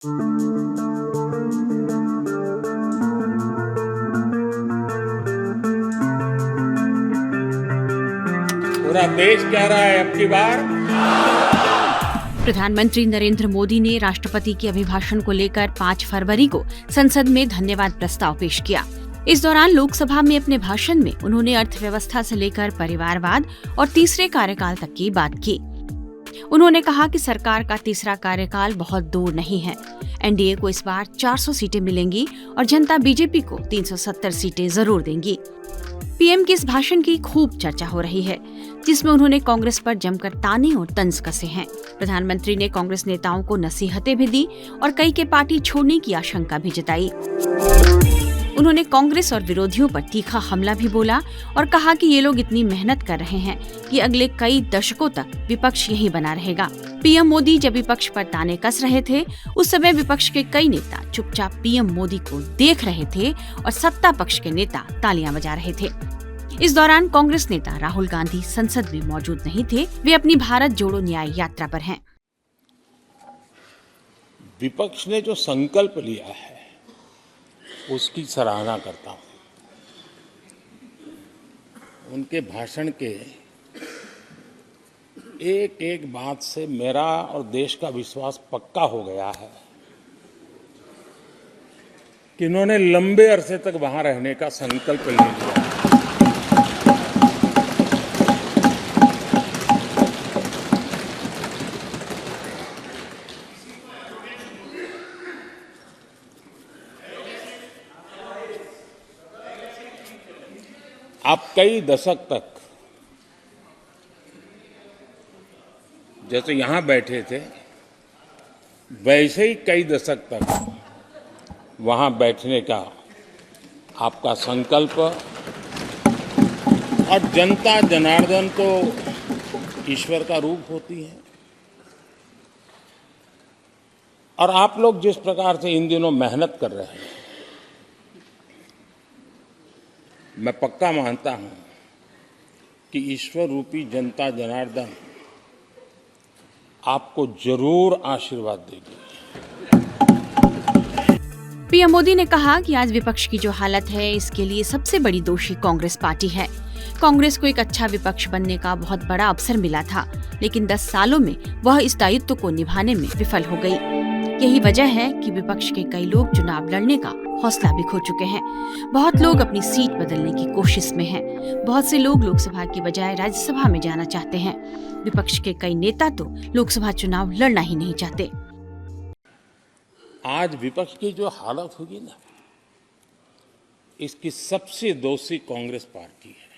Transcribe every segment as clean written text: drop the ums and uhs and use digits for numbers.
पूरा देश कह रहा है अब की बार। प्रधानमंत्री नरेंद्र मोदी ने राष्ट्रपति के अभिभाषण को लेकर 5 फरवरी को संसद में धन्यवाद प्रस्ताव पेश किया। इस दौरान लोकसभा में अपने भाषण में उन्होंने अर्थव्यवस्था से लेकर परिवारवाद और तीसरे कार्यकाल तक की बात की। उन्होंने कहा कि सरकार का तीसरा कार्यकाल बहुत दूर नहीं है। एनडीए को इस बार 400 सीटें मिलेंगी और जनता बीजेपी को 370 सीटें जरूर देंगी। पीएम के इस भाषण की खूब चर्चा हो रही है, जिसमें उन्होंने कांग्रेस पर जमकर ताने और तंज कसे हैं। प्रधानमंत्री ने कांग्रेस नेताओं को नसीहतें भी दी और कई के पार्टी छोड़ने की आशंका भी जताई। उन्होंने कांग्रेस और विरोधियों पर तीखा हमला भी बोला और कहा कि ये लोग इतनी मेहनत कर रहे हैं कि अगले कई दशकों तक विपक्ष यही बना रहेगा। पीएम मोदी जब विपक्ष पर ताने कस रहे थे, उस समय विपक्ष के कई नेता चुपचाप पीएम मोदी को देख रहे थे और सत्ता पक्ष के नेता तालियां बजा रहे थे। इस दौरान कांग्रेस नेता राहुल गांधी संसद में मौजूद नहीं थे। वे अपनी भारत जोड़ो न्याय यात्रा पर हैं। विपक्ष ने जो संकल्प लिया है उसकी सराहना करता हूं। उनके भाषण के एक एक बात से मेरा और देश का विश्वास पक्का हो गया है कि इन्होंने लंबे अरसे तक वहां रहने का संकल्प ले लिया। आप कई दशक तक जैसे यहां बैठे थे, वैसे ही कई दशक तक वहां बैठने का आपका संकल्प, और जनता जनार्दन तो ईश्वर का रूप होती है, और आप लोग जिस प्रकार से इन दिनों मेहनत कर रहे हैं, मैं पक्का मानता हूं कि ईश्वर रूपी जनता जनार्दन आपको जरूर आशीर्वाद देगी। पीएम मोदी ने कहा कि आज विपक्ष की जो हालत है, इसके लिए सबसे बड़ी दोषी कांग्रेस पार्टी है। कांग्रेस को एक अच्छा विपक्ष बनने का बहुत बड़ा अवसर मिला था, लेकिन 10 सालों में वह इस दायित्व को निभाने में विफल हो गई। यही वजह है कि विपक्ष के कई लोग चुनाव लड़ने का हौसला भी खो चुके हैं। बहुत लोग अपनी सीट बदलने की कोशिश में हैं। बहुत से लोग लोकसभा की बजाय राज्यसभा में जाना चाहते हैं। विपक्ष के कई नेता तो लोकसभा चुनाव लड़ना ही नहीं चाहते। आज विपक्ष की जो हालत होगी ना, इसकी सबसे दोषी कांग्रेस पार्टी है।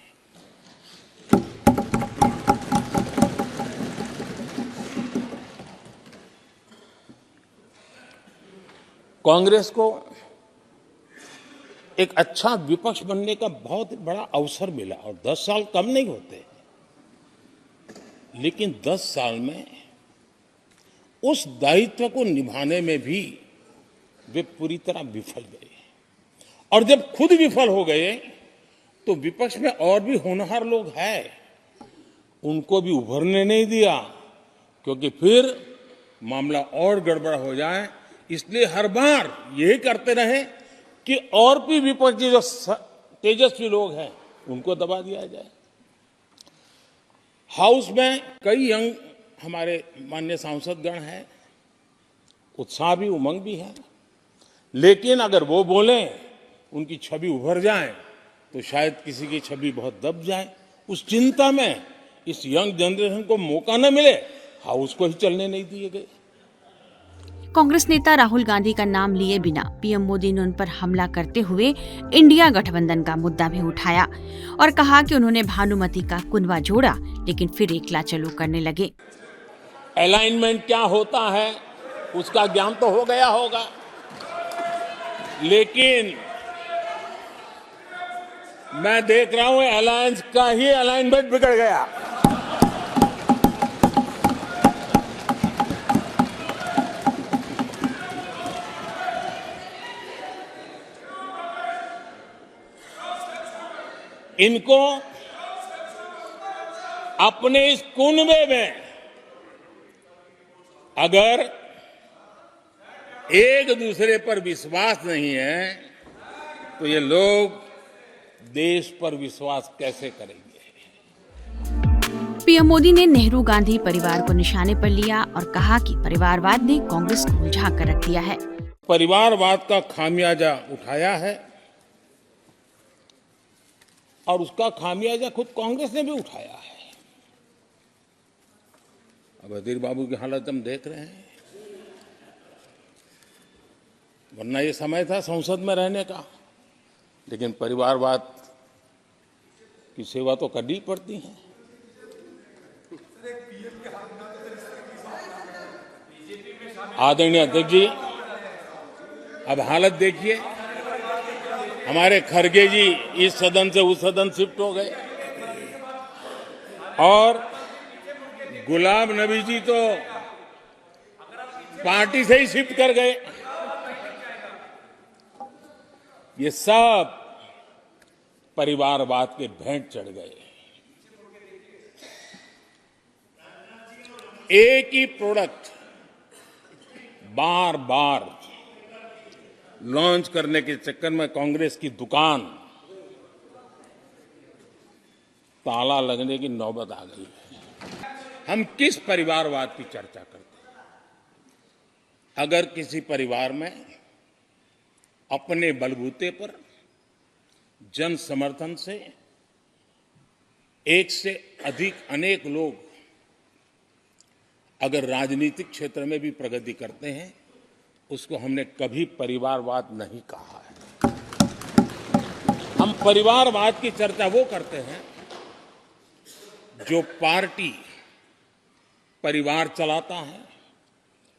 कांग्रेस को एक अच्छा विपक्ष बनने का बहुत बड़ा अवसर मिला, और 10 साल कम नहीं होते, लेकिन 10 साल में उस दायित्व को निभाने में भी वे पूरी तरह विफल गए। और जब खुद विफल हो गए तो विपक्ष में और भी होनहार लोग हैं, उनको भी उभरने नहीं दिया, क्योंकि फिर मामला और गड़बड़ हो जाए। इसलिए हर बार यही करते रहे कि और भी विपक्षी जो तेजस्वी लोग हैं उनको दबा दिया जाए। हाउस में कई यंग हमारे माननीय सांसदगण हैं, उत्साह भी उमंग भी है, लेकिन अगर वो बोलें, उनकी छवि उभर जाए, तो शायद किसी की छवि बहुत दब जाए। उस चिंता में इस यंग जनरेशन को मौका न मिले, हाउस को ही चलने नहीं दिए गए। कांग्रेस नेता राहुल गांधी का नाम लिए बिना पीएम मोदी ने उन पर हमला करते हुए इंडिया गठबंधन का मुद्दा भी उठाया और कहा कि उन्होंने भानुमति का कुनबा जोड़ा, लेकिन फिर एकला चलो करने लगे। अलाइनमेंट क्या होता है उसका ज्ञान तो हो गया होगा, लेकिन मैं देख रहा हूं अलायंस का ही अलाइनमेंट बिगड़ गया। इनको अपने इस कुनबे में अगर एक दूसरे पर विश्वास नहीं है तो ये लोग देश पर विश्वास कैसे करेंगे? पीएम मोदी ने नेहरू गांधी परिवार को निशाने पर लिया और कहा कि परिवारवाद ने कांग्रेस को उलझा कर रख दिया है। परिवारवाद का खामियाजा उठाया है और उसका खामियाजा खुद कांग्रेस ने भी उठाया है। अब अधीर बाबू की हालत हम देख रहे हैं, वरना ये समय था संसद में रहने का, लेकिन परिवारवाद की सेवा तो करनी पड़ती है। आदरणीय अध्यक्ष जी, अब हालत देखिए, हमारे खरगे जी इस सदन से उस सदन शिफ्ट हो गए और गुलाम नबी जी तो पार्टी से ही शिफ्ट कर गए। ये सब परिवारवाद के भेंट चढ़ गए। एक ही प्रोडक्ट बार बार लॉन्च करने के चक्कर में कांग्रेस की दुकान ताला लगने की नौबत आ गई है। हम किस परिवारवाद की चर्चा करते हैं? अगर किसी परिवार में अपने बलबूते पर जन समर्थन से एक से अधिक अनेक लोग अगर राजनीतिक क्षेत्र में भी प्रगति करते हैं, उसको हमने कभी परिवारवाद नहीं कहा है। हम परिवारवाद की चर्चा वो करते हैं जो पार्टी परिवार चलाता है,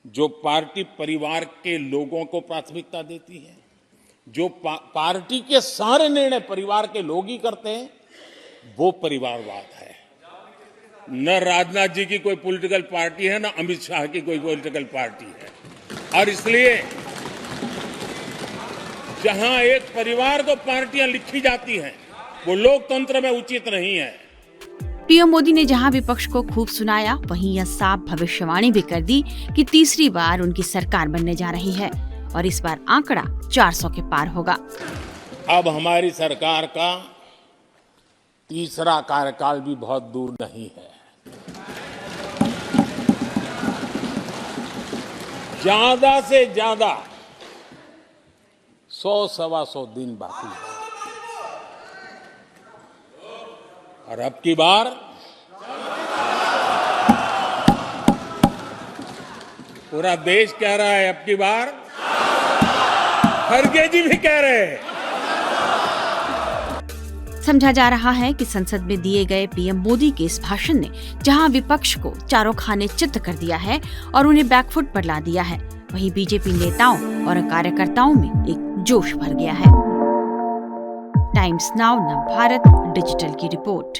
जो पार्टी परिवार के लोगों को प्राथमिकता देती है, जो पार्टी के सारे निर्णय परिवार के लोग ही करते हैं, वो परिवारवाद है। न राजनाथ जी की कोई पॉलिटिकल पार्टी है, न अमित शाह की कोई पॉलिटिकल पार्टी है। और इसलिए जहां एक परिवार को पार्टियां लिखी जाती हैं, वो लोकतंत्र में उचित नहीं है। पीएम मोदी ने जहां विपक्ष को खूब सुनाया, वहीं यह साफ भविष्यवाणी भी कर दी कि तीसरी बार उनकी सरकार बनने जा रही है और इस बार आंकड़ा 400 के पार होगा। अब हमारी सरकार का तीसरा कार्यकाल भी बहुत दूर नहीं है। ज्यादा से ज्यादा 100-125 दिन बाकी है और अब की बार पूरा देश कह रहा है, अब की बार खरगे जी भी कह रहे हैं। समझा जा रहा है कि संसद में दिए गए पीएम मोदी के इस भाषण ने जहां विपक्ष को चारों खाने चित्त कर दिया है और उन्हें बैकफुट पर ला दिया है, वहीं बीजेपी नेताओं और कार्यकर्ताओं में एक जोश भर गया है। टाइम्स नाउ नव भारत डिजिटल की रिपोर्ट।